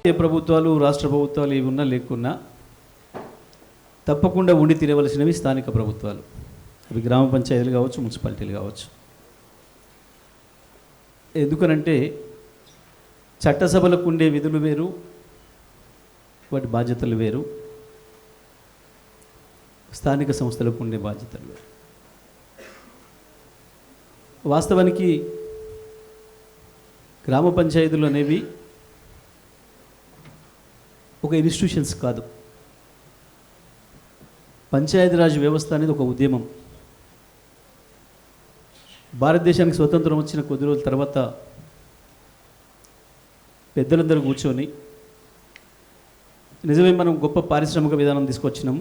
ఏ ప్రభుత్వాలు రాష్ట్ర ప్రభుత్వాలు ఏవి ఉన్నా లేకున్నా తప్పకుండా ఉండి తీరవలసినవి స్థానిక ప్రభుత్వాలు. అవి గ్రామ పంచాయతీలు కావచ్చు, మున్సిపాలిటీలు కావచ్చు. ఎందుకనంటే చట్టసభలకు ఉండే విధులు వేరు, వాటి బాధ్యతలు వేరు, స్థానిక సంస్థలకు ఉండే బాధ్యతలు వేరు. వాస్తవానికి గ్రామ పంచాయతీలు అనేవి ఒక ఇన్స్టిట్యూషన్స్ కాదు. పంచాయతీరాజ్ వ్యవస్థ అనేది ఒక ఉద్యమం. భారతదేశానికి స్వతంత్రం వచ్చిన కొద్ది రోజుల తర్వాత పెద్దలందరూ కూర్చొని నిజమే మనం గొప్ప పారిశ్రామిక విధానం తీసుకొచ్చినాం,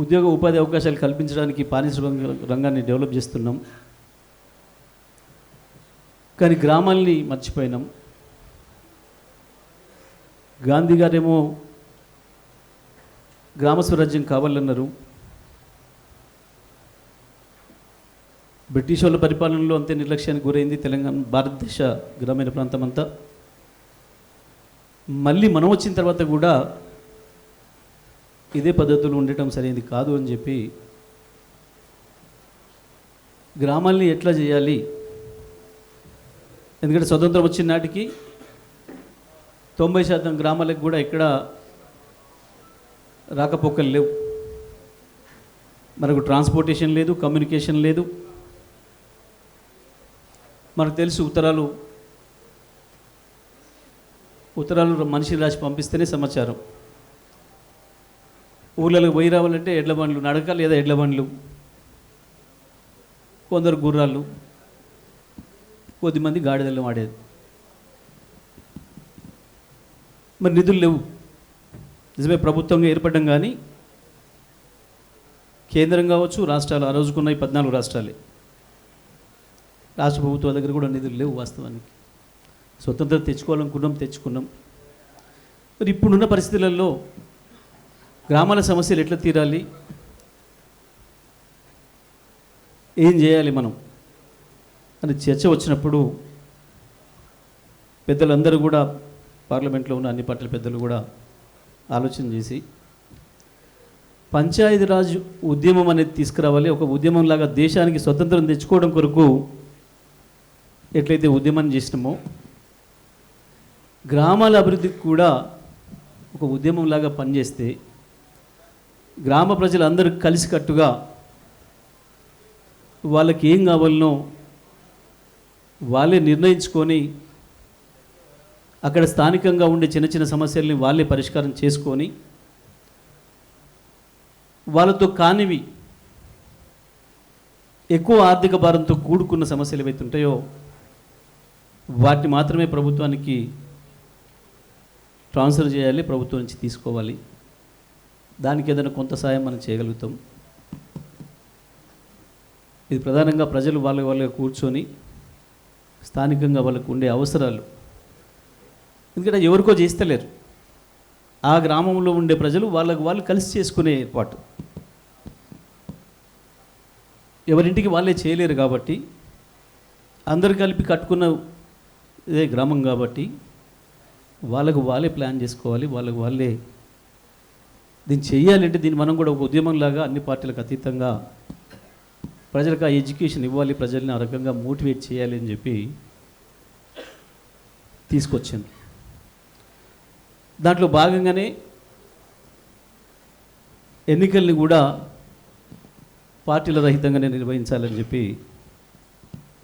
ఉద్యోగ ఉపాధి అవకాశాలు కల్పించడానికి పారిశ్రామిక రంగాన్ని డెవలప్ చేస్తున్నాం, కానీ గ్రామాల్ని మర్చిపోయినాం. గాంధీ గారేమో గ్రామ స్వరాజ్యం కావాలన్నారు. బ్రిటిష్ వాళ్ళ పరిపాలనలో అంతే నిర్లక్ష్యానికి గురైంది తెలంగాణ, భారతదేశ గ్రామీణ ప్రాంతం అంతా. మళ్ళీ మనం వచ్చిన తర్వాత కూడా ఇదే పద్ధతులు ఉండటం సరైనది కాదు అని చెప్పి గ్రామాల్ని ఎట్లా చేయాలి, ఎందుకంటే స్వతంత్రం వచ్చిన నాటికి 90% గ్రామాలకు కూడా ఎక్కడ రాకపోకలు లేవు. మనకు ట్రాన్స్పోర్టేషన్ లేదు, కమ్యూనికేషన్ లేదు. మనకు తెలుసు ఉత్తరాలు మనిషి రాసి పంపిస్తేనే సమాచారం. ఊళ్ళకి పోయి రావాలంటే ఎడ్ల బండ్లు, నడక లేదా ఎడ్ల బండ్లు, కొందరు గుర్రాలు, కొద్దిమంది గాడిదలు వాడేది. మరి నిధులు లేవు. నిజమే ప్రభుత్వంగా ఏర్పడడం, కానీ కేంద్రం కావచ్చు, రాష్ట్రాలు, ఆ రోజుకున్న 14 రాష్ట్రాలే, రాష్ట్ర ప్రభుత్వాల దగ్గర కూడా నిధులు లేవు. వాస్తవానికి స్వతంత్రం తెచ్చుకున్నాం. మరి ఇప్పుడున్న పరిస్థితులలో గ్రామాల సమస్యలు ఎట్లా తీరాలి, ఏం చేయాలి మనం అని చర్చ వచ్చినప్పుడు పెద్దలందరూ కూడా, పార్లమెంట్లో ఉన్న అన్ని పార్టీల పెద్దలు కూడా ఆలోచన చేసి పంచాయతీరాజ్ ఉద్యమం అనేది తీసుకురావాలి. ఒక ఉద్యమంలాగా దేశానికి స్వతంత్రం తెచ్చుకోవడం కొరకు ఎట్లయితే ఉద్యమం చేసినామో, గ్రామాల అభివృద్ధికి కూడా ఒక ఉద్యమంలాగా పనిచేస్తే గ్రామ ప్రజలందరూ కలిసికట్టుగా వాళ్ళకి ఏం కావాలనో వాళ్ళే నిర్ణయించుకొని అక్కడ స్థానికంగా ఉండే చిన్న చిన్న సమస్యల్ని వాళ్ళే పరిష్కారం చేసుకొని, వాళ్ళతో కానివి ఎక్కువ ఆర్థిక భారంతో కూడుకున్న సమస్యలు ఏవైతే ఉంటాయో వాటిని మాత్రమే ప్రభుత్వానికి ట్రాన్స్ఫర్ చేయాలి, ప్రభుత్వం నుంచి తీసుకోవాలి. దానికి ఏదైనా కొంత సాయం మనం చేయగలుగుతాం. ఇది ప్రధానంగా ప్రజలు వాళ్ళ కూర్చొని స్థానికంగా వాళ్ళకు ఉండే అవసరాలు, ఎందుకంటే ఎవరికో చేస్తలేరు, ఆ గ్రామంలో ఉండే ప్రజలు వాళ్ళు కలిసి చేసుకునే ఏర్పాటు. ఎవరింటికి వాళ్ళే చేయలేరు కాబట్టి, అందరు కలిపి కట్టుకున్న ఇదే గ్రామం కాబట్టి వాళ్ళే ప్లాన్ చేసుకోవాలి, వాళ్ళే దీన్ని చేయాలంటే దీన్ని మనం కూడా ఒక ఉద్యమంలాగా అన్ని పార్టీలకు అతీతంగా ప్రజలకు ఆ ఎడ్యుకేషన్ ఇవ్వాలి, ప్రజల్ని ఆ రకంగా మోటివేట్ చేయాలి అని చెప్పి తీసుకొచ్చింది. దాంట్లో భాగంగానే ఎన్నికల్ని కూడా పార్టీల రహితంగానే నిర్వహించాలని చెప్పి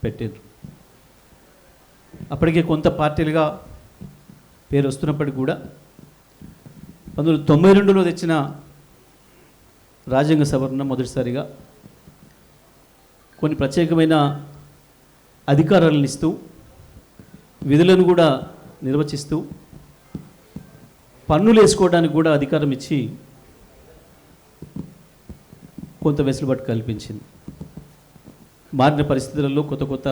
పెట్టారు. అప్పటికే కొంత పార్టీలుగా పేరు వస్తున్నప్పటికీ కూడా 1992లో తెచ్చిన రాజ్యాంగ సవరణ మొదటిసారిగా కొన్ని ప్రత్యేకమైన అధికారాలను ఇస్తూ, విధులను కూడా నిర్వచిస్తూ, పన్నులు వేసుకోవడానికి కూడా అధికారం ఇచ్చి కొంత వెసులుబాటు కల్పించింది. మారిన పరిస్థితులలో కొత్త కొత్త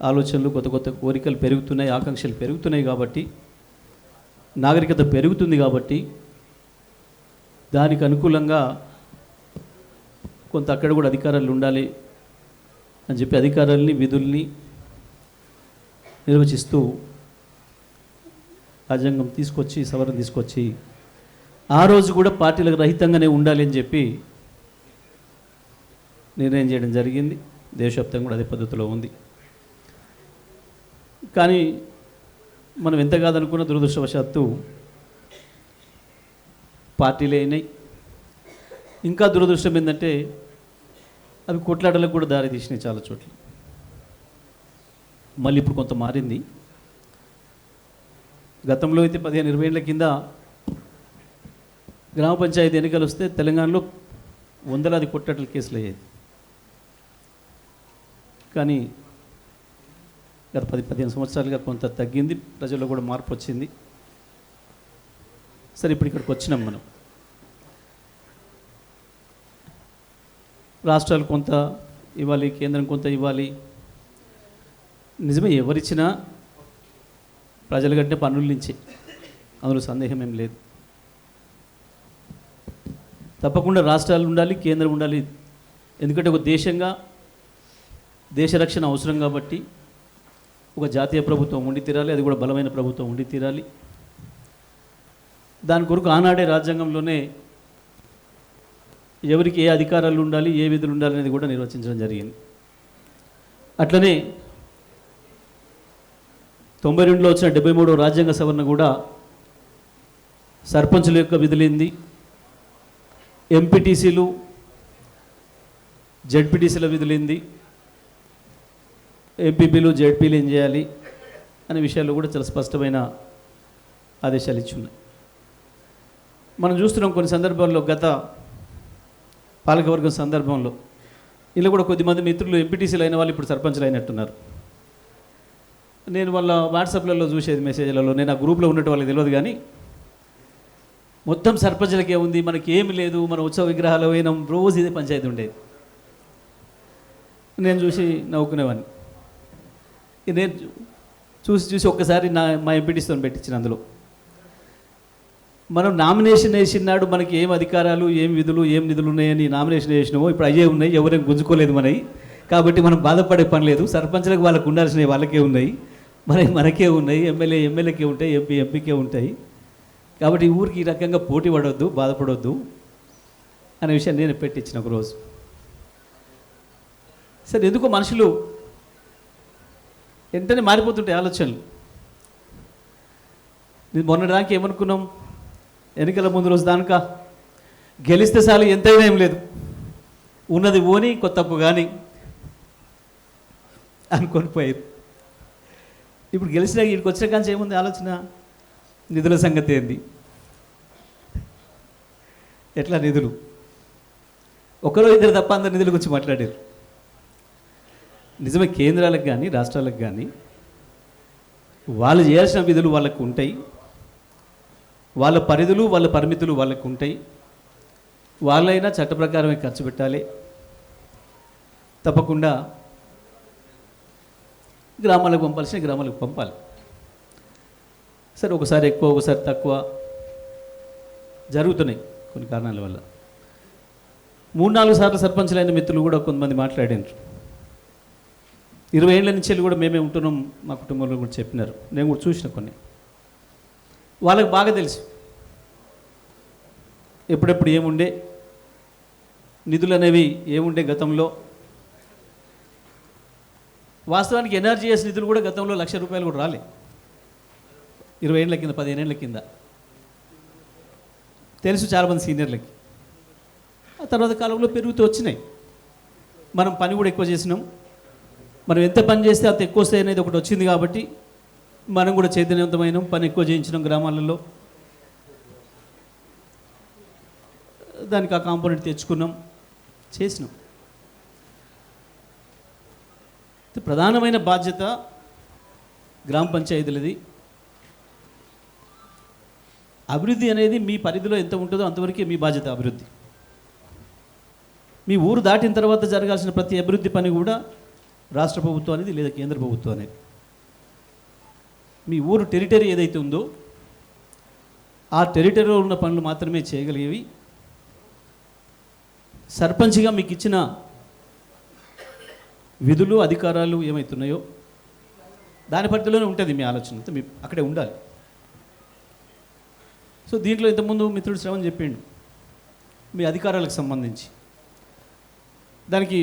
ఆలోచనలు, కొత్త కొత్త కోరికలు పెరుగుతున్నాయి, ఆకాంక్షలు పెరుగుతున్నాయి కాబట్టి, నాగరికత పెరుగుతుంది కాబట్టి దానికి అనుకూలంగా కొంత అక్కడ కూడా అధికారాలు ఉండాలి అని చెప్పి అధికారాలని, విధుల్ని నిర్వచిస్తూ రాజ్యాంగం తీసుకొచ్చి సవరణ తీసుకొచ్చి ఆ రోజు కూడా పార్టీలకు రహితంగానే ఉండాలి అని చెప్పి నిర్ణయం చేయడం జరిగింది. దేశవ్యాప్తంగా కూడా అదే పద్ధతిలో ఉంది. కానీ మనం ఎంత కాదనుకున్న దురదృష్టవశాత్తు పార్టీలే అయినాయి. ఇంకా దురదృష్టం ఏంటంటే అవి కొట్లాటలకు కూడా దారి తీసినాయి చాలా చోట్ల. మళ్ళీ ఇప్పుడు కొంత మారింది. గతంలో అయితే 15-20 ఏళ్ల కింద గ్రామ పంచాయతీ ఎన్నికలు వస్తే తెలంగాణలో వందలాది కొట్లాటల కేసులు అయ్యేది. కానీ గత 10-15 సంవత్సరాలుగా కొంత తగ్గింది. ప్రజల్లో కూడా మార్పు వచ్చింది. సరే, ఇప్పుడు ఇక్కడికి వచ్చినాం మనం. రాష్ట్రాలు కొంత ఇవ్వాలి, కేంద్రం కొంత ఇవ్వాలి. నిజమే, ఎవరిచ్చినా ప్రజల కంటే పన్నుల నుంచే, అందులో సందేహం ఏం లేదు. తప్పకుండా రాష్ట్రాలు ఉండాలి, కేంద్రం ఉండాలి. ఎందుకంటే ఒక దేశంగా దేశ రక్షణ అవసరం కాబట్టి ఒక జాతీయ ప్రభుత్వం ఉండి తీరాలి. అది కూడా బలమైన ప్రభుత్వం ఉండి తీరాలి. దాని కొరకు ఆనాడే రాజ్యాంగంలోనే ఎవరికి ఏ అధికారాలు ఉండాలి, ఏ విధులు ఉండాలి అనేది కూడా నిర్వచించడం జరిగింది. అట్లనే 92లో వచ్చిన 73వ రాజ్యాంగ సవరణ కూడా సర్పంచుల యొక్క విధులేంది, ఎంపీటీసీలు జెడ్పీటీసీల విధులేంది, ఎంపీపీలు జెడ్పీలు ఏం చేయాలి అనే విషయాల్లో కూడా చాలా స్పష్టమైన ఆదేశాలు ఇచ్చున్నాయి. మనం చూస్తున్నాం కొన్ని సందర్భాల్లో, గత పాలకవర్గం సందర్భంలో ఇలా కూడా కొద్దిమంది మిత్రులు ఎంపీటీసీలు అయిన వాళ్ళు ఇప్పుడు సర్పంచులు అయినట్టున్నారు. నేను వాళ్ళ వాట్సాప్లలో చూసేది మెసేజ్లలో, నేను ఆ గ్రూప్లో ఉన్నట్టు వాళ్ళకి తెలియదు. కానీ మొత్తం సర్పంచులకే ఉంది, మనకి ఏమి లేదు, మన ఉత్సవ విగ్రహాలు పోయినాం, రోజు ఇదే పంచాయతీ ఉండేది. నేను చూసి నవ్వుకునేవాడిని. నేను చూసి ఒక్కసారి మా ఎంపీటీసీతో పెట్టించిన అందులో మనం నామినేషన్ వేసినాడు మనకి ఏం అధికారాలు, ఏం విధులు, ఏం నిధులు ఉన్నాయని నామినేషన్ వేసినామో ఇప్పుడు అయ్యే ఉన్నాయి, ఎవరేం గుంజుకోలేదు మనవి. కాబట్టి మనం బాధపడే పని లేదు. సర్పంచ్లకు వాళ్ళకు ఉండాల్సినవి వాళ్ళకే ఉన్నాయి, మనకే ఉన్నాయి. ఎమ్మెల్యేకే ఉంటాయి, ఎంపీకే ఉంటాయి. కాబట్టి ఊరికి ఈ రకంగా పోటీ పడవద్దు, బాధపడవద్దు అనే విషయాన్ని నేను పెట్టించిన ఒకరోజు. సరే, ఎందుకో మనుషులు వెంటనే మారిపోతుంటాయి ఆలోచనలు. మొన్నటిదాకా ఏమనుకున్నాం, ఎన్నికల ముందు రోజు దానిక గెలిస్తే చాలు, ఎంతైనా ఏం లేదు, ఉన్నది ఓని కొత్తప్పు కానీ అనుకొని పోయేది. ఇప్పుడు గెలిచిన వీడికి వచ్చిన కానీ ఏముంది ఆలోచన, నిధుల సంగతి ఏంది, ఎట్లా నిధులు, ఒకరో ఇద్దరు తప్ప అందరు నిధుల గురించి మాట్లాడారు. నిజమే, కేంద్రాలకు కానీ రాష్ట్రాలకు కానీ వాళ్ళు చేయాల్సిన విధులు వాళ్ళకు ఉంటాయి, వాళ్ళ పరిధులు వాళ్ళ పరిమితులు వాళ్ళకు ఉంటాయి. వాళ్ళైనా చట్ట ప్రకారమే ఖర్చు పెట్టాలి. తప్పకుండా గ్రామాలకు పంపాల్సిన గ్రామాలకు పంపాలి. సరే, ఒకసారి ఎక్కువ ఒకసారి తక్కువ జరుగుతున్నాయి కొన్ని కారణాల వల్ల. 3-4 సార్లు సర్పంచులైన మిత్రులు కూడా కొంతమంది మాట్లాడారు. 20 ఏళ్ల నుంచి కూడా మేమే ఉంటున్నాం, మా కుటుంబంలో కూడా చెప్పినారు. నేను కూడా చూసిన కొన్ని. వాళ్ళకి బాగా తెలుసు ఎప్పుడెప్పుడు ఏముండే, నిధులు అనేవి ఏముండే గతంలో. వాస్తవానికి ఎన్ఆర్జీఎస్ నిధులు కూడా గతంలో ₹1,00,000 కూడా రాలే. 20 ఏళ్ల కింద, 15 ఏళ్ల కింద తెలుసు చాలామంది సీనియర్లకి. ఆ తర్వాత కాలంలో పెరుగుతూ వచ్చినాయి. మనం పని కూడా ఎక్కువ చేసినాం. మనం ఎంత పని చేస్తే అంత ఎక్కువ వస్తాయి అనేది ఒకటి వచ్చింది. కాబట్టి మనం కూడా చైతన్యవంతమైన పని ఎక్కువ చేయించినాం గ్రామాలలో. దానికి ఆ కాంపోనెంట్ తెచ్చుకున్నాం, చేసినాం. ప్రధానమైన బాధ్యత గ్రామ పంచాయతీలది. అభివృద్ధి అనేది మీ పరిధిలో ఎంత ఉంటుందో అంతవరకే మీ బాధ్యత అభివృద్ధి. మీ ఊరు దాటిన తర్వాత జరగాల్సిన ప్రతి అభివృద్ధి పని కూడా రాష్ట్ర ప్రభుత్వం అనేది లేదా కేంద్ర ప్రభుత్వం అనేది. మీ ఊరు టెరిటరీ ఏదైతే ఉందో ఆ టెరిటరీలో ఉన్న పనులు మాత్రమే చేయగలిగేవి. సర్పంచ్గా మీకు ఇచ్చిన విధులు అధికారాలు ఏమవుతున్నాయో దాని పరిధిలోనే ఉంటుంది మీ ఆలోచన, మీ అక్కడే ఉండాలి. సో దీంట్లో ఇంతకుముందు మిత్రుడు శ్రవణ్ చెప్పిండు మీ అధికారాలకు సంబంధించి. దానికి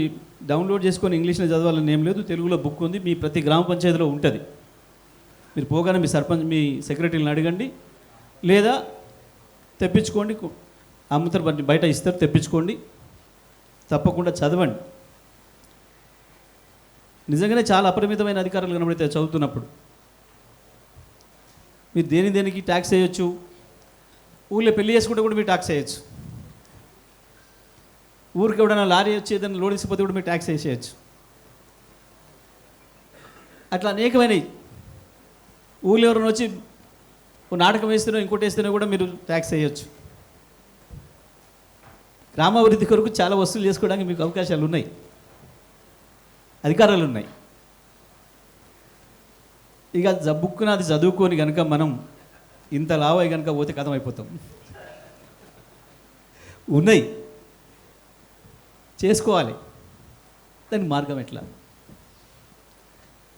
డౌన్లోడ్ చేసుకొని ఇంగ్లీష్లో చదవాలని ఏం లేదు, తెలుగులో బుక్ ఉంది, మీ ప్రతి గ్రామ పంచాయతీలో ఉంటుంది. మీరు పోగానే మీ సర్పంచ్ మీ సెక్రటరీని అడగండి, లేదా తెప్పించుకోండి, అమ్ముతారు బయట ఇస్తారు, తెప్పించుకోండి, తప్పకుండా చదవండి. నిజంగానే చాలా అపరిమితమైన అధికారాలు కనబడతాయి చదువుతున్నప్పుడు. మీరు దేనికి ట్యాక్స్ వేయచ్చు, ఊళ్ళో పెళ్లి చేసుకుంటే కూడా మీరు ట్యాక్స్ వేయచ్చు, ఊరికి ఎవడైనా లారీ వచ్చి ఏదైనా లోడ్ ఇచ్చిపోతే కూడా మీరు ట్యాక్స్ వేసేయచ్చు. అట్లా అనేకమైనవి. ఊళ్ళో ఎవరైనా వచ్చి నాటకం వేస్తేనో ఇంకోటి వేస్తేనో కూడా మీరు ట్యాక్స్ వేయచ్చు. గ్రామాభివృద్ధి కొరకు చాలా వసూలు చేసుకోవడానికి మీకు అవకాశాలు ఉన్నాయి, అధికారాలు ఉన్నాయి. ఇక బుక్కున అది చదువుకొని కనుక మనం ఇంత లావై కనుక పోతే కథం అయిపోతాం. ఉన్నాయి, చేసుకోవాలి. దానికి మార్గం ఎట్లా?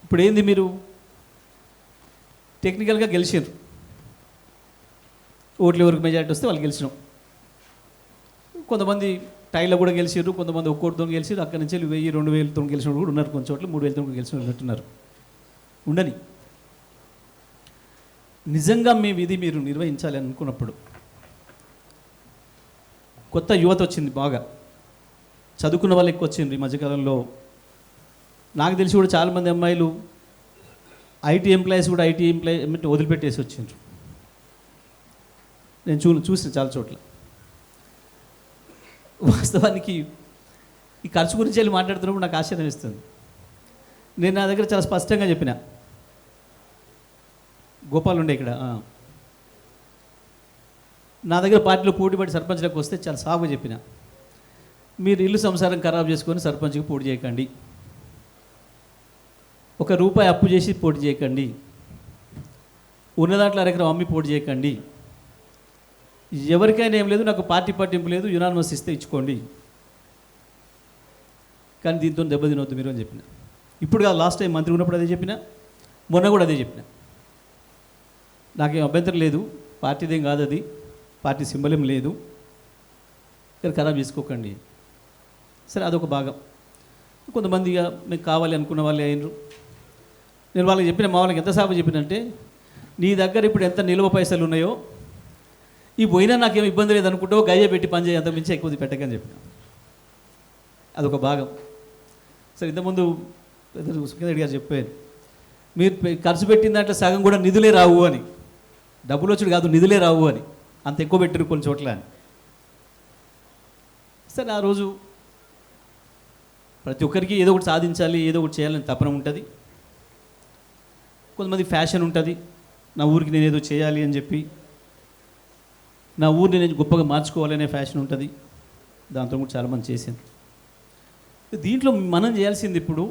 ఇప్పుడు ఏంది, మీరు టెక్నికల్గా గెలిచారు, ఓట్లు ఎవరికి మెజారిటీ వస్తే వాళ్ళు గెలిచినాం. కొంతమంది టైల్లో కూడా గెలిచారు, కొంతమంది ఒక్కోటితో గెలిచారు. అక్కడి నుంచి 1000, 2000తో గెలిచిన కూడా ఉన్నారు, కొన్ని చోట్ల 3000తో గెలిచిన ఉన్నట్టున్నారు. ఉండని నిజంగా మీ విధి మీరు నిర్వహించాలి అనుకున్నప్పుడు, కొత్త యువత వచ్చింది, బాగా చదువుకున్న వాళ్ళు ఎక్కువ వచ్చింది ఈ మధ్యకాలంలో. నాకు తెలిసి కూడా చాలామంది అమ్మాయిలు ఐటీ ఎంప్లాయీస్ కూడా ఐటీ ఎంప్లాయ్మెంట్ వదిలిపెట్టేసి వచ్చిండ్రు. నేను చూసిన చాలా చోట్ల. వాస్తవానికి ఈ ఖర్చు గురించి వెళ్ళి మాట్లాడుతున్నప్పుడు నాకు ఆశ్చర్యం ఇస్తుంది. నేను నా దగ్గర చాలా స్పష్టంగా చెప్పిన, గోపాల్ ఉండే ఇక్కడ, నా దగ్గర పార్టీలో పోటీపడి సర్పంచ్లకు వస్తే చాలా సాగుగా చెప్పిన, మీరు ఇల్లు సంసారం ఖరాబ్ చేసుకొని సర్పంచ్కి పోటీ చేయకండి, ₹1 అప్పు చేసి పోటీ చేయకండి, ఉన్న దాంట్లో అరెకరం అమ్మి పోటీ చేయకండి, ఎవరికైనా ఏం లేదు, నాకు పార్టీ పట్టింపు లేదు, యునానిమస్ ఇస్తే ఇచ్చుకోండి, కానీ దీంతో దెబ్బతినవద్దు మీరు అని చెప్పిన. ఇప్పుడు కాదు, లాస్ట్ టైం మంత్రి ఉన్నప్పుడు అదే చెప్పిన, మొన్న కూడా అదే చెప్పిన. నాకేం అభ్యంతరం లేదు, పార్టీదేం కాదు అది, పార్టీ సింబల్ ఏం లేదు, కానీ ఖరాబ్ చేసుకోకండి. సరే, అదొక భాగం. కొంతమంది ఇక మీకు కావాలి అనుకున్న వాళ్ళే అయినరు. నేను వాళ్ళకి చెప్పిన, మా వాళ్ళకి ఎంతసేపు చెప్పినంటే, నీ దగ్గర ఇప్పుడు ఎంత నిల్వ పైసలు ఉన్నాయో, ఈ పోయినా నాకేం ఇబ్బంది లేదు అనుకుంటావు, గయ్య పెట్టి పని చేయి, అంత మించి ఎక్కువ పెట్టకని చెప్పిన. అదొక భాగం. సరే, ఇంతకుముందు సుఖేంద్ర గారు చెప్పారు, మీరు ఖర్చు పెట్టిన దాంట్లో సగం కూడా నిధులే రావు అని, డబ్బులు వచ్చుడు కాదు, నిధులే రావు అని, అంత ఎక్కువ పెట్టారు కొన్ని చోట్ల అని. సరే, ఆ రోజు ప్రతి ఒక్కరికి ఏదో ఒకటి సాధించాలి, ఏదో ఒకటి చేయాలని తపన ఉంటుంది. కొంతమంది ఫ్యాషన్ ఉంటుంది, నా ఊరికి నేను ఏదో చేయాలి అని చెప్పి, నా ఊరిని నేను గొప్పగా మార్చుకోవాలనే ఫ్యాషన్ ఉంటుంది. దాంతో కూడా చాలామంది చేశాను. దీంట్లో మనం చేయాల్సింది ఇప్పుడు,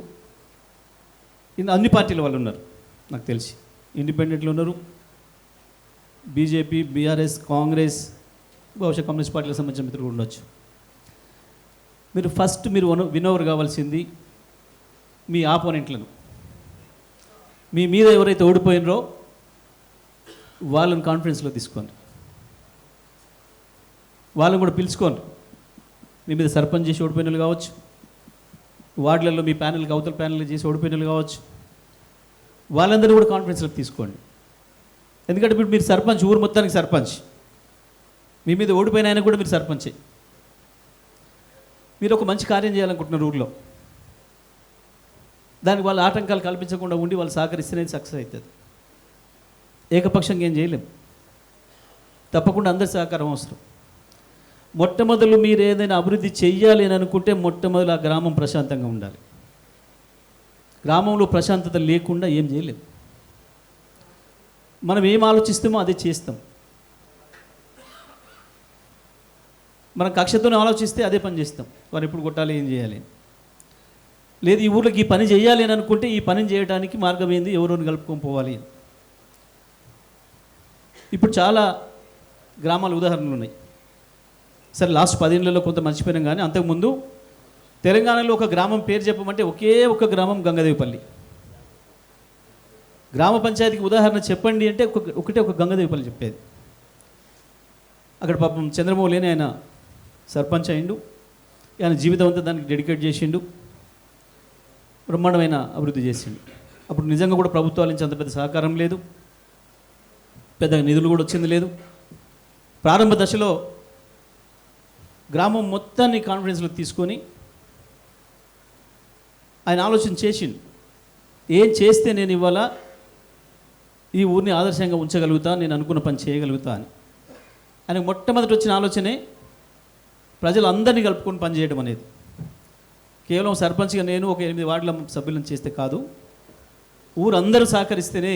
అన్ని పార్టీల వాళ్ళు ఉన్నారు నాకు తెలిసి, ఇండిపెండెంట్లు ఉన్నారు, బీజేపీ, బీఆర్ఎస్, కాంగ్రెస్, బహుశా కమ్యూనిస్ట్ పార్టీలకు సంబంధించిన మిత్రులు ఉండొచ్చు. మీరు ఫస్ట్ మీరు వినోవర్ కావాల్సింది మీ ఆపోనెంట్లను. మీ మీద ఎవరైతే ఓడిపోయినరో వాళ్ళని కాన్ఫరెన్స్లో తీసుకోండి, వాళ్ళని కూడా పిలుచుకోండి. మీ మీద సర్పంచ్ చేసి ఓడిపోయిన వాళ్ళు కావచ్చు, వార్డులలో మీ ప్యానెల్కి అవతల ప్యానెల్ చేసి ఓడిపోయిన వాళ్ళు కావచ్చు, వాళ్ళందరూ కూడా కాన్ఫరెన్స్లోకి తీసుకోండి. ఎందుకంటే ఇప్పుడు మీరు సర్పంచ్, ఊరు మొత్తానికి సర్పంచ్, మీ మీద ఓడిపోయిన ఆయన కూడా మీరు సర్పంచే. మీరు ఒక మంచి కార్యం చేయాలనుకుంటున్నారు ఊళ్ళో, దానికి వాళ్ళ ఆటంకాలు కల్పించకుండా ఉండి వాళ్ళు సహకరిస్తేనే సక్సెస్ అవుతుంది. ఏకపక్షంగా ఏం చేయలేం, తప్పకుండా అందరి సహకారం అవసరం. మొట్టమొదలు మీరు ఏదైనా అభివృద్ధి చెయ్యాలి అని అనుకుంటే మొట్టమొదలు ఆ గ్రామం ప్రశాంతంగా ఉండాలి. గ్రామంలో ప్రశాంతత లేకుండా ఏం చేయలేం. మనం ఏం ఆలోచిస్తామో అదే చేస్తాం. మనం కక్షతోనే ఆలోచిస్తే అదే పని చేస్తాం. వారు ఎప్పుడు కొట్టాలి, ఏం చేయాలి, లేదు ఈ ఊళ్ళోకి ఈ పని చేయాలి అని అనుకుంటే ఈ పని చేయడానికి మార్గం ఏంది, ఎవరోని కలుపుకొని పోవాలి. ఇప్పుడు చాలా గ్రామాల ఉదాహరణలు ఉన్నాయి. సరే, లాస్ట్ 10 ఏళ్లలో కొంత మర్చిపోయినాం, కానీ అంతకుముందు తెలంగాణలో ఒక గ్రామం పేరు చెప్పమంటే ఒకే ఒక గ్రామం గంగదేవిపల్లి. గ్రామ పంచాయతీకి ఉదాహరణ చెప్పండి అంటే ఒకటే ఒక గంగదేవిపల్లి చెప్పేది. అక్కడ పాపం చంద్రమౌళి అని ఆయన సర్పంచ్ అయిండు. ఆయన జీవితం అంతా దానికి డెడికేట్ చేసిండు, బ్రహ్మాండమైన అభివృద్ధి చేసిండు. అప్పుడు నిజంగా కూడా ప్రభుత్వాల నుంచి అంత పెద్ద సహకారం లేదు, పెద్దగా నిధులు కూడా వచ్చింది లేదు. ప్రారంభ దశలో గ్రామం మొత్తాన్ని కాన్ఫరెన్స్లో తీసుకొని ఆయన ఆలోచన చేసిండు, ఏం చేస్తే నేను ఇవాళ ఈ ఊరిని ఆదర్శంగా ఉంచగలుగుతా, నేను అనుకున్న పని చేయగలుగుతా అని. ఆయనకు మొట్టమొదటి వచ్చిన ఆలోచనే ప్రజలందరినీ కలుపుకొని పనిచేయడం అనేది. కేవలం సర్పంచ్గా నేను ఒక 8 వార్డుల సభ్యులను చేస్తే కాదు, ఊరందరూ సహకరిస్తేనే,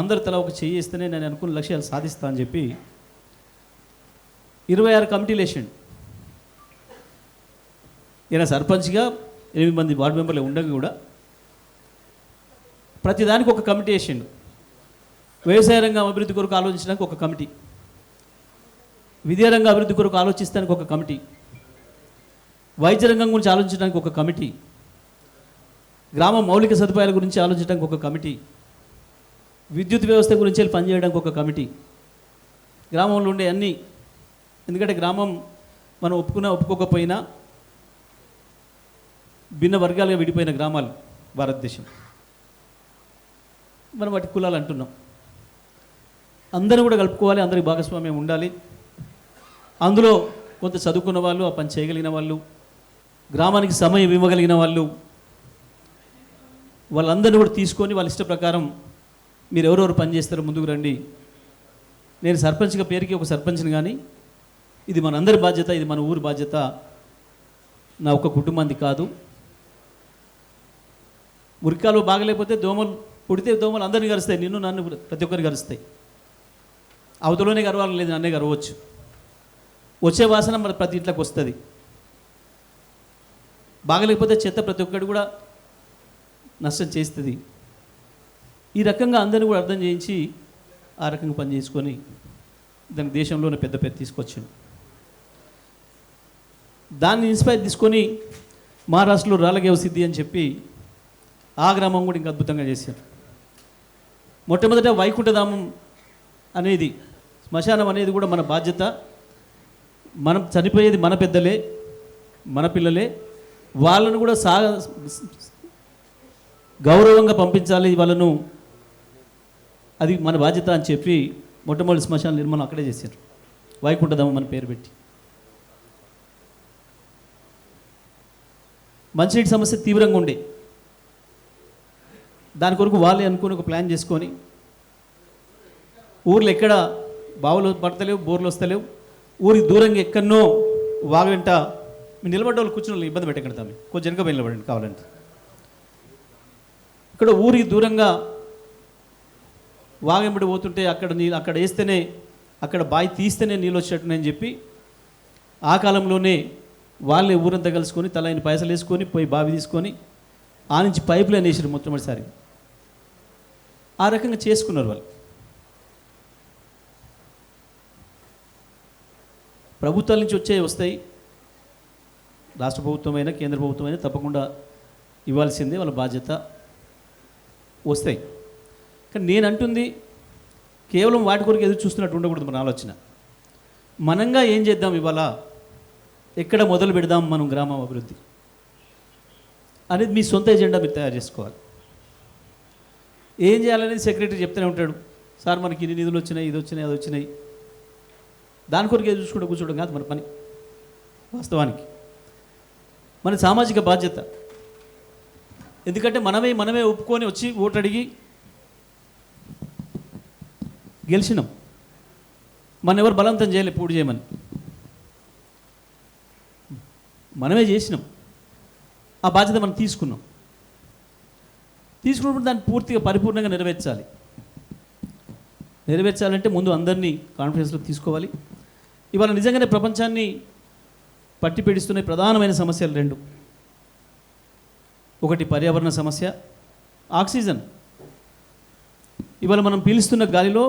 అందరు తల ఒక చెయ్యి ఇస్తేనే నేను అనుకున్న లక్ష్యాలు సాధిస్తా అని చెప్పి 26 కమిటీలు వేసిండు. ఈయన సర్పంచ్గా 8 మంది వార్డు మెంబర్లు ఉండగా కూడా ప్రతిదానికి ఒక కమిటీ వేసిండు. వ్యవసాయ రంగం అభివృద్ధి కొరకు ఆలోచించడానికి ఒక కమిటీ, విద్యారంగ అభివృద్ధి కొరకు ఆలోచిస్తానికి ఒక కమిటీ, వైద్య రంగం గురించి ఆలోచించడానికి ఒక కమిటీ, గ్రామ మౌలిక సదుపాయాల గురించి ఆలోచించడానికి ఒక కమిటీ, విద్యుత్ వ్యవస్థ గురించి పనిచేయడానికి ఒక కమిటీ, గ్రామంలో ఉండే అన్నీ. ఎందుకంటే గ్రామం మనం ఒప్పుకోకపోయినా భిన్న వర్గాలుగా విడిపోయిన గ్రామాలు భారతదేశం. మనం వాటి కులాలు అంటున్నాం. అందరూ కూడా కలుపుకోవాలి, అందరికి భాగస్వామ్యం ఉండాలి. అందులో కొంత చదువుకున్న వాళ్ళు, ఆ పని చేయగలిగిన వాళ్ళు, గ్రామానికి సమయం ఇవ్వగలిగిన వాళ్ళు, వాళ్ళందరినీ కూడా తీసుకొని వాళ్ళ ఇష్ట ప్రకారం మీరు ఎవరెవరు పని చేస్తారో ముందుకు రండి. నేను సర్పంచ్గా పేరుకి ఒక సర్పంచ్ని, కానీ ఇది మన అందరి బాధ్యత, ఇది మన ఊరి బాధ్యత, నా ఒక్క కుటుంబానికి కాదు. మురికాలు బాగలేకపోతే దోమలు పుడితే దోమలు అందరినీ కరుస్తాయి, నిన్ను నన్ను ప్రతి ఒక్కరిని కరుస్తాయి. అవతలోనే గర్వాలు లేదు, నన్నే గర్వచ్చు. వచ్చే వాసన మరి ప్రతి ఇంట్లోకి వస్తుంది. బాగలేకపోతే చెత్త ప్రతి ఒక్కటి కూడా నష్టం చేస్తుంది. ఈ రకంగా అందరినీ కూడా అర్థం చేయించి ఆ రకంగా పని చేసుకొని దానికి దేశంలోనే పెద్ద పేరు తీసుకొచ్చాను. దాన్ని ఇన్స్పైర్ తీసుకొని మహారాష్ట్రలో రాలగేవ సిద్ధి అని చెప్పి ఆ గ్రామం కూడా ఇంకా అద్భుతంగా చేశారు. మొట్టమొదట వైకుంఠధామం అనేది, శ్మశానం అనేది కూడా మన బాధ్యత. మనం చనిపోయేది మన పెద్దలే, మన పిల్లలే, వాళ్ళను కూడా గౌరవంగా పంపించాలి వాళ్ళను, అది మన బాధ్యత అని చెప్పి మొట్టమొదటి శ్మశాన నిర్మాణం అక్కడే చేశారు, వైకుంఠధామం అని పేరు పెట్టి. మంచినీటి సమస్య తీవ్రంగా ఉండే, దాని కొరకు వాళ్ళే అనుకుని ఒక ప్లాన్ చేసుకొని ఊర్లో ఎక్కడ బావులు పడతలేవు, బోర్లు వస్తలేవు, ఊరికి దూరంగా ఎక్కడనో వాగంట మీరు నిలబడ్డ వాళ్ళు కూర్చుని వాళ్ళు ఇబ్బంది పెట్టకండి, తమ్మి కొంచెం వెనక నిలబడండి కావాలంటే. ఇక్కడ ఊరికి దూరంగా వాగంబడి పోతుంటే అక్కడ వేస్తేనే, అక్కడ బావి తీస్తేనే నీళ్ళు వచ్చేటట్టు అని చెప్పి ఆ కాలంలోనే వాళ్ళే ఊరంతా కలుసుకొని తల పైసలు వేసుకొని పోయి బావి తీసుకొని ఆ నుంచి పైప్ లైన్ వేసారు మొట్టమొదటిసారి. ఆ రకంగా చేసుకున్నారు వాళ్ళు. ప్రభుత్వాల నుంచి వస్తాయి, రాష్ట్ర ప్రభుత్వమైనా కేంద్ర ప్రభుత్వమైనా తప్పకుండా ఇవ్వాల్సిందే, వాళ్ళ బాధ్యత, వస్తాయి. కానీ నేను అంటుంది కేవలం వాటి కొరకు ఎదురు చూస్తున్నట్టు ఉండకూడదు మన ఆలోచన. మనంగా ఏం చేద్దాం, ఇవాళ ఎక్కడ మొదలు పెడదాం మనం గ్రామం అభివృద్ధి అనేది మీ సొంత ఎజెండా మీరు తయారు చేసుకోవాలి. ఏం చేయాలనేది సెక్రటరీ చెప్తూనే ఉంటాడు, సార్ మనకి ఇన్ని నిధులు వచ్చినాయి, ఇది వచ్చినాయి, అది వచ్చినాయి. దాని కొరకు ఎదురు చూసుకుంటూ కూర్చోవడం కాదు మన పని. వాస్తవానికి మన సామాజిక బాధ్యత. ఎందుకంటే మనమే ఒప్పుకొని వచ్చి ఓటు అడిగి గెలిచినాం. మన ఎవరు బలవంతం చేయలే పూడి చేయమని, మనమే చేసినాం. ఆ బాధ్యత మనం తీసుకున్నప్పుడు దాన్ని పూర్తిగా పరిపూర్ణంగా నెరవేర్చాలంటే ముందు అందరినీ కాన్ఫిడెన్స్లో తీసుకోవాలి. ఇవాళ నిజంగానే ప్రపంచాన్ని పట్టి పీడిస్తున్న ప్రధానమైన సమస్యలు 2. ఒకటి పర్యావరణ సమస్య, ఆక్సిజన్. ఇవాళ మనం పీలుస్తున్న గాలిలో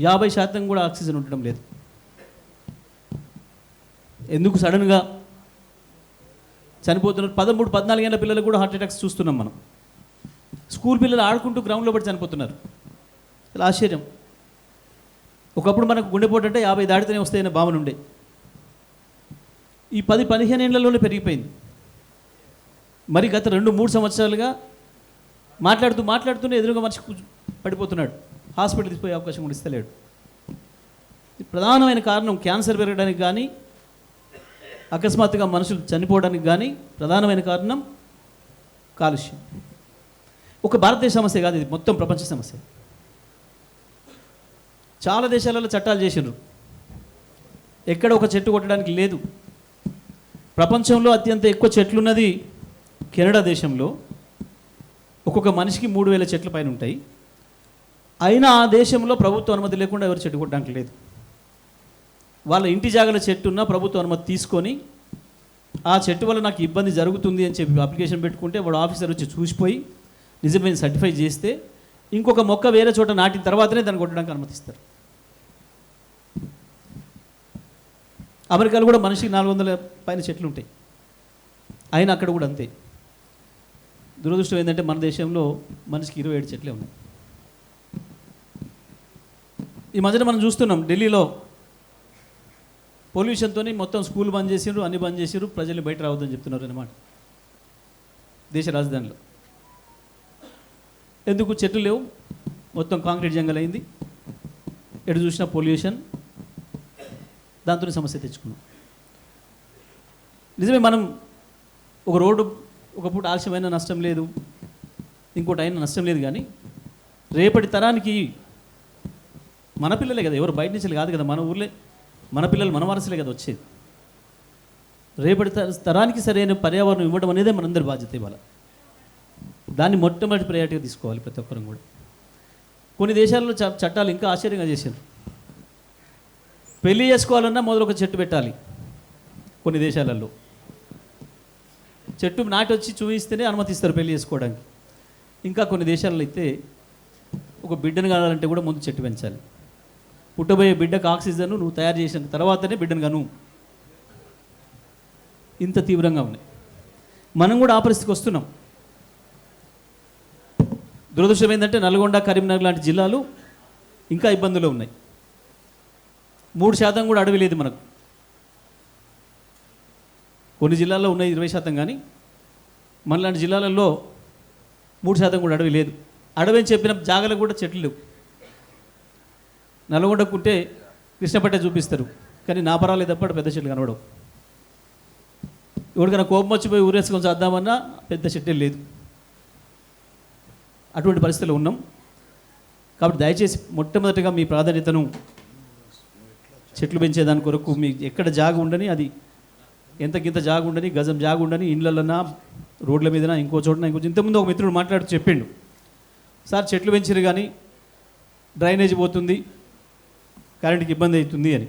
50% కూడా ఆక్సిజన్ ఉండడం లేదు. ఎందుకు సడన్గా చనిపోతున్నారు? 13-14 ఏళ్ళ పిల్లలకు కూడా హార్ట్ అటాక్స్ చూస్తున్నాం మనం. స్కూల్ పిల్లలు ఆడుకుంటూ గ్రౌండ్లో పడి చనిపోతున్నారు. చాలా ఆశ్చర్యం. ఒకప్పుడు మనకు గుండెపోటు అంటే 50 దాటితేనే వస్తాయనే భావన ఉండే. ఈ 10-15 ఏళ్లలోనే పెరిగిపోయింది. మరి గత 2-3 సంవత్సరాలుగా మాట్లాడుతూనే ఎదురుగా మనిషి పడిపోతున్నాడు. హాస్పిటల్ తీసుకుపోయే అవకాశం కూడా ఇస్తలేడు. ప్రధానమైన కారణం క్యాన్సర్ పెరగడానికి కానీ, అకస్మాత్తుగా మనుషులు చనిపోవడానికి కానీ ప్రధానమైన కారణం కాలుష్యం. ఒక భారతదేశ సమస్య కాదు, ఇది మొత్తం ప్రపంచ సమస్య. చాలా దేశాలలో చట్టాలు చేసినారు, ఎక్కడ ఒక చెట్టు కొట్టడానికి లేదు. ప్రపంచంలో అత్యంత ఎక్కువ చెట్లున్నది కెనడా దేశంలో. ఒక్కొక్క మనిషికి 3000 చెట్ల పైన ఉంటాయి. అయినా ఆ దేశంలో ప్రభుత్వ అనుమతి లేకుండా ఎవరు చెట్టు కొట్టడానికి లేదు. వాళ్ళ ఇంటి జాగల చెట్టు ఉన్నా ప్రభుత్వ అనుమతి తీసుకొని ఆ చెట్టు వల్ల నాకు ఇబ్బంది జరుగుతుంది అని చెప్పి అప్లికేషన్ పెట్టుకుంటే వాడు ఆఫీసర్ వచ్చి చూసిపోయి నిజమైన సర్టిఫై చేస్తే ఇంకొక మొక్క వేరే చోట నాటిన తర్వాతనే దాన్ని కొట్టడానికి అనుమతిస్తారు. అమెరికాలో కూడా మనిషికి 400 పైన చెట్లు ఉంటాయి, అయినా అక్కడ కూడా అంతే. దురదృష్టం ఏంటంటే మన దేశంలో మనిషికి 27 చెట్లే ఉన్నాయి. ఈ మధ్యన మనం చూస్తున్నాం, ఢిల్లీలో పొల్యూషన్తో మొత్తం స్కూల్ బంద్ చేసినారు, అన్ని బంద్ చేసినారు, ప్రజల్ని బయట రావద్దని చెప్తున్నారు అన్నమాట. దేశ రాజధానిలో ఎందుకు చెట్లు లేవు, మొత్తం కాంక్రీట్ జంగల్ అయింది, ఎటు చూసినా పొల్యూషన్, దాంతో సమస్య తెచ్చుకున్నాం. నిజమే, మనం ఒక రోడ్డు ఒక పూట ఆలస్యమైన నష్టం లేదు, ఇంకోటి అయినా నష్టం లేదు. కానీ రేపటి తరానికి మన పిల్లలే కదా, ఎవరు బయట నుంచి కాదు కదా, మన ఊర్లే మన పిల్లలు మన వారసులే కదా వచ్చేది. రేపటి తరానికి సరైన పర్యావరణం ఇవ్వడం అనేదే మనందరి బాధ్యత. ఇవ్వాలి, దాన్ని మొట్టమొదటి ప్రయారిటీగా తీసుకోవాలి ప్రతి ఒక్కరం కూడా. కొన్ని దేశాల్లో చట్టాలు ఇంకా ఆశ్చర్యంగా చేశారు. పెళ్లి చేసుకోవాలన్నా మొదలు ఒక చెట్టు పెట్టాలి. కొన్ని దేశాలలో చెట్టు నాటి వచ్చి చూపిస్తేనే అనుమతిస్తారు పెళ్లి చేసుకోవడానికి. ఇంకా కొన్ని దేశాలలో అయితే ఒక బిడ్డను కావాలంటే కూడా ముందు చెట్టు పెంచాలి. పుట్టబోయే బిడ్డకు ఆక్సిజన్ నువ్వు తయారు చేసిన తర్వాతనే బిడ్డను కను. ఇంత తీవ్రంగా ఉన్నాయి. మనం కూడా ఆ పరిస్థితికి వస్తున్నాం. దురదృష్టం ఏంటంటే నల్గొండ, కరీంనగర్ లాంటి జిల్లాలు ఇంకా ఇబ్బందులు ఉన్నాయి. 3% కూడా అడవి లేదు మనకు. కొన్ని జిల్లాల్లో ఉన్నాయి 20%, కానీ మనలాంటి జిల్లాలలో 3% కూడా అడవి లేదు. అడవి అని చెప్పిన జాగలకు కూడా చెట్లు లేవు. నల్గొండకుంటే కృష్ణపట్ట చూపిస్తారు, కానీ నా పరాలేదు తప్ప పెద్ద చెట్లు కనబడవు. ఎవరికైనా కోపం వచ్చిపోయి ఊరేసుకొని చేద్దామన్నా పెద్ద చెట్టే లేదు. అటువంటి పరిస్థితుల్లో ఉన్నాం. కాబట్టి దయచేసి మొట్టమొదటిగా మీ ప్రాధాన్యతను చెట్లు పెంచేదాని కొరకు మీ ఎక్కడ జాగ ఉండని, అది ఎంతకింత జాగ ఉండని, గజం జాగ ఉండని, ఇండ్లన్నా రోడ్ల మీదనా ఇంకో చోటన ఇంకో. ఇంతకుముందు ఒక మిత్రుడు మాట్లాడుతూ చెప్పిండు, సార్ చెట్లు పెంచారు కానీ డ్రైనేజ్ పోతుంది, కరెంటుకి ఇబ్బంది అవుతుంది అని.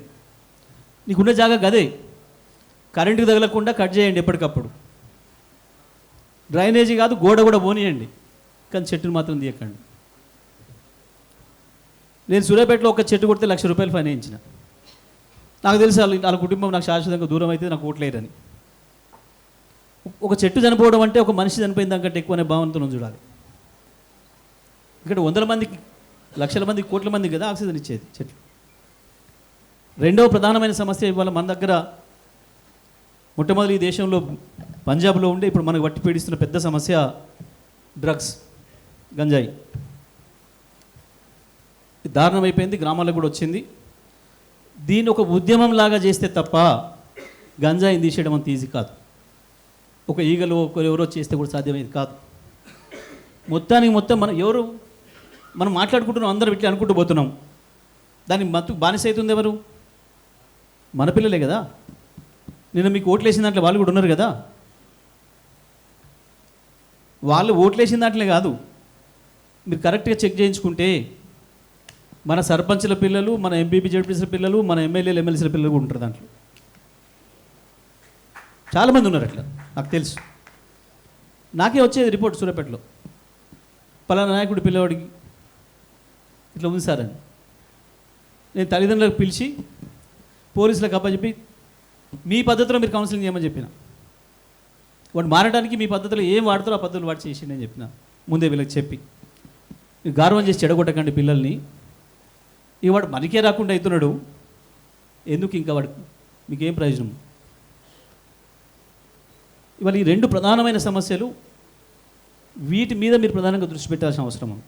నీకున్న జాగా గదే, కరెంటుకి తగలకుండా కట్ చేయండి ఎప్పటికప్పుడు. డ్రైనేజీ కాదు గోడ కూడా పోనీయండి, కానీ చెట్టును మాత్రం తీయకండి. నేను సూర్యాపేటలో ఒక చెట్టు కొడితే ₹1,00,000 ఫైన్ వేయించిన. నాకు తెలుసు వాళ్ళ కుటుంబం నాకు శాశ్వతంగా దూరం అయితే నాకు ఓట్లేరని. ఒక చెట్టు చనిపోవడం అంటే ఒక మనిషి చనిపోయిన దానికంటే ఎక్కువ అనే భావనతో చూడాలి. ఇక్కడ 100 మందికి, లక్షల మందికి, కోట్ల మందికి కదా ఆక్సిజన్ ఇచ్చేది చెట్లు. రెండవ ప్రధానమైన సమస్య ఇవాళ మన దగ్గర, మొట్టమొదటి ఈ దేశంలో పంజాబ్లో ఉండే ఇప్పుడు మనకు వట్టి పీడిస్తున్న పెద్ద సమస్య డ్రగ్స్, గంజాయి. దారుణం అయిపోయింది, గ్రామాలకు కూడా వచ్చింది. దీన్ని ఒక ఉద్యమం లాగా చేస్తే తప్ప గంజాయిని తీసేయడం అంత ఈజీ కాదు. ఒక ఈగలు ఎవరో చేస్తే కూడా సాధ్యమయ్యేది కాదు. మొత్తానికి మొత్తం మనం మాట్లాడుకుంటున్నాం, అందరం ఇట్లా అనుకుంటూ పోతున్నాం. దాన్ని బానిస అవుతుంది ఎవరు? మన పిల్లలే కదా. నిన్న మీకు ఓట్లేసిన దాంట్లో వాళ్ళు కూడా ఉన్నారు కదా. వాళ్ళు ఓట్లేసిన దాంట్లో కాదు, మీరు కరెక్ట్గా చెక్ చేయించుకుంటే మన సర్పంచ్ల పిల్లలు, మన ఎంపీపీ జడ్పీసీల పిల్లలు, మన ఎమ్మెల్యేలు ఎమ్మెల్సీల పిల్లలు కూడా ఉంటారు దాంట్లో. చాలామంది ఉన్నారు అట్లా, నాకు తెలుసు. నాకే వచ్చేది రిపోర్ట్ సూర్యాపేటలో, పలానా నాయకుడి పిల్లవాడికి ఇట్లా ఉంది సార్ అని. నేను తల్లిదండ్రులకు పిలిచి పోలీసులకు అప్పచెప్పి మీ పద్ధతిలో మీరు కౌన్సిలింగ్ చేయమని చెప్పిన. వాడు మారడానికి మీ పద్ధతిలో ఏం వాడతారో ఆ పద్ధతులు వాడి చేసి నేను చెప్పిన ముందే వీళ్ళకి చెప్పి. మీరు గౌరవం చేసి చెడగొట్టకండి పిల్లల్ని. ఇక వాడు మనకే రాకుండా అవుతున్నాడు, ఎందుకు ఇంకా వాడు మీకేం ప్రయోజనం? ఇవాళ ఈ రెండు ప్రధానమైన సమస్యలు, వీటి మీద మీరు ప్రధానంగా దృష్టి పెట్టాల్సిన అవసరం ఉంది.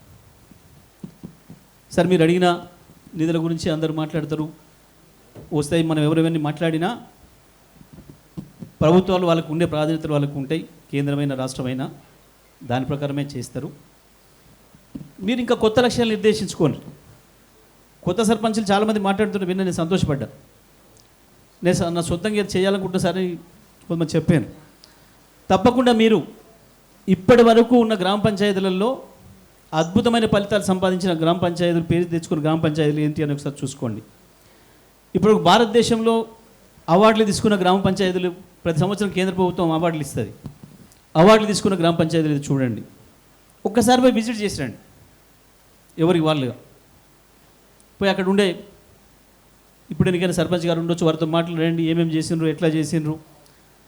సరే, మీరు అడిగిన నిధుల గురించి అందరూ మాట్లాడతారు, వస్తాయి. మనం ఎవరెవరిని మాట్లాడినా ప్రభుత్వాలు వాళ్ళకు ఉండే ప్రాధాన్యతలు వాళ్ళకు ఉంటాయి, కేంద్రమైన రాష్ట్రమైన దాని ప్రకారమే చేస్తారు. మీరు ఇంకా కొత్త లక్ష్యాలు నిర్దేశించుకోండి. కొత్త సర్పంచులు చాలామంది మాట్లాడుతుంటే విన్న నేను సంతోషపడ్డా. నేను నా సొంతంగా చేయాలనుకుంటున్నా సరే కొంతమంది చెప్పాను. తప్పకుండా మీరు ఇప్పటి వరకు ఉన్న గ్రామ పంచాయతీలలో అద్భుతమైన ఫలితాలు సంపాదించిన గ్రామ పంచాయతీలు, పేరు తెచ్చుకున్న గ్రామ పంచాయతీలు ఏంటి అని ఒకసారి చూసుకోండి. ఇప్పుడు భారతదేశంలో అవార్డులు తీసుకున్న గ్రామ పంచాయతీలు ప్రతి సంవత్సరం కేంద్ర ప్రభుత్వం అవార్డులు ఇస్తుంది. అవార్డులు తీసుకున్న గ్రామ పంచాయతీలు చూడండి, ఒక్కసారి పోయి విజిట్ చేసిరండి, ఎవరికి వాళ్ళుగా పోయి అక్కడ ఉండే, ఇప్పుడు ఎందుకైనా సర్పంచ్ గారు ఉండొచ్చు, వారితో మాట్లాడండి, ఏమేమి చేసిండ్రు, ఎట్లా చేసిండ్రు,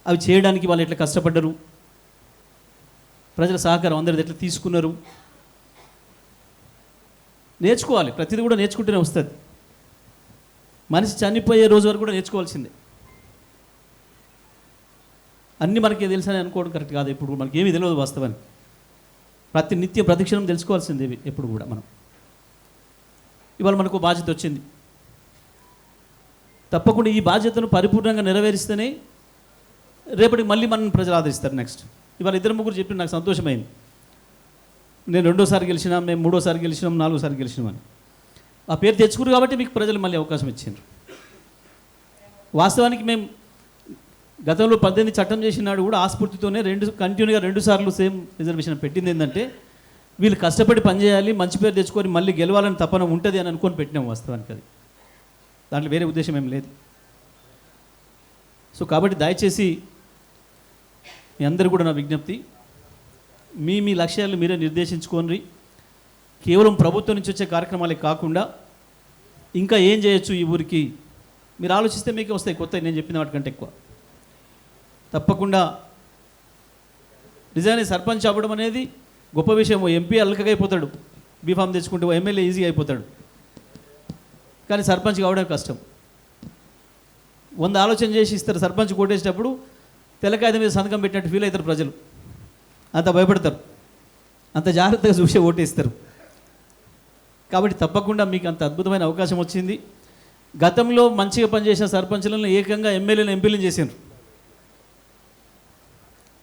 అవి చేయడానికి వాళ్ళు ఎట్లా కష్టపడ్డరు, ప్రజల సహకారం అందరిది ఎట్లా తీసుకున్నారు. నేర్చుకోవాలి, ప్రతిదీ కూడా నేర్చుకుంటూనే వస్తుంది. మనిషి చనిపోయే రోజు వరకు కూడా నేర్చుకోవాల్సిందే. అన్నీ మనకి తెలుసని అనుకోవడం కరెక్ట్ కాదు. ఇప్పుడు మనకి ఏమీ తెలియదు వాస్తవానికి. ప్రతి నిత్యం ప్రతిక్షణం తెలుసుకోవాల్సిందే ఎప్పుడు కూడా మనం. ఇవాళ మనకు బాధ్యత వచ్చింది, తప్పకుండా ఈ బాధ్యతను పరిపూర్ణంగా నెరవేరిస్తేనే రేపటికి మళ్ళీ మనం ప్రజలు ఆదరిస్తారు. నెక్స్ట్ ఇవాళ ఇద్దరు ముగ్గురు చెప్పి నాకు సంతోషమైంది. నేను రెండోసారి గెలిచినా, మేము మూడోసారి గెలిచినాం, నాలుగోసారి గెలిచినాం అని ఆ పేరు తెచ్చుకురు కాబట్టి మీకు ప్రజలు మళ్ళీ అవకాశం ఇచ్చిండ్రు. వాస్తవానికి మేము గతంలో 18 చట్టం చేసినాడు కూడా ఆస్ఫూర్తితోనే కంటిన్యూగా 2 సార్లు సేమ్ రిజర్వేషన్ పెట్టింది. ఏంటంటే వీళ్ళు కష్టపడి పనిచేయాలి, మంచి పేరు తెచ్చుకొని మళ్ళీ గెలవాలని తపన ఉంటుంది అని అనుకొని పెట్టినాం. వాస్తవానికి అది దాంట్లో వేరే ఉద్దేశం ఏం లేదు. సో కాబట్టి దయచేసి మీ అందరూ కూడా నా విజ్ఞప్తి, మీ లక్ష్యాలను మీరే నిర్దేశించుకోండి. కేవలం ప్రభుత్వం నుంచి వచ్చే కార్యక్రమాలే కాకుండా ఇంకా ఏం చేయొచ్చు ఈ ఊరికి మీరు ఆలోచిస్తే మీకు వస్తాయి కొత్త, నేను చెప్పిన వాటికంటే ఎక్కువ. తప్పకుండా నిజాన్ని సర్పంచ్ అవ్వడం అనేది గొప్ప విషయం. ఎంపీ అల్కగా అయిపోతాడు, బీఫామ్ తెచ్చుకుంటే, ఎమ్మెల్యే ఈజీగా అయిపోతాడు, కానీ సర్పంచ్ కావడం కష్టం. 100 ఆలోచన చేసి ఇస్తారు. సర్పంచ్ కొట్టేసేటప్పుడు తెల్లకాయ మీద సంతకం పెట్టినట్టు ఫీల్ అవుతారు ప్రజలు, అంత భయపడతారు, అంత జాగ్రత్తగా చూసే ఓటేస్తారు. కాబట్టి తప్పకుండా మీకు అంత అద్భుతమైన అవకాశం వచ్చింది. గతంలో మంచిగా పనిచేసిన సర్పంచులను ఏకంగా ఎమ్మెల్యేలు, ఎంపీలను చేసిండ్రు.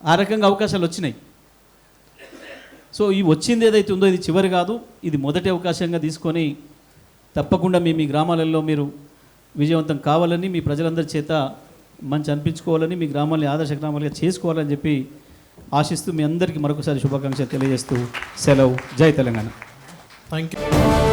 ఆ రకంగా అవకాశాలు వచ్చినాయి. సో ఈ వచ్చింది ఏదైతే ఉందో ఇది చివరి కాదు, ఇది మొదటి అవకాశంగా తీసుకొని తప్పకుండా మీ గ్రామాలలో మీరు విజయవంతం కావాలని, మీ ప్రజలందరి చేత మంచి అనిపించుకోవాలని, మీ గ్రామాన్ని ఆదర్శ గ్రామాలుగా చేసుకోవాలని చెప్పి ఆశిస్తూ మీ అందరికీ మరొకసారి శుభాకాంక్షలు తెలియజేస్తూ సెలవు. జై తెలంగాణ. Thank you.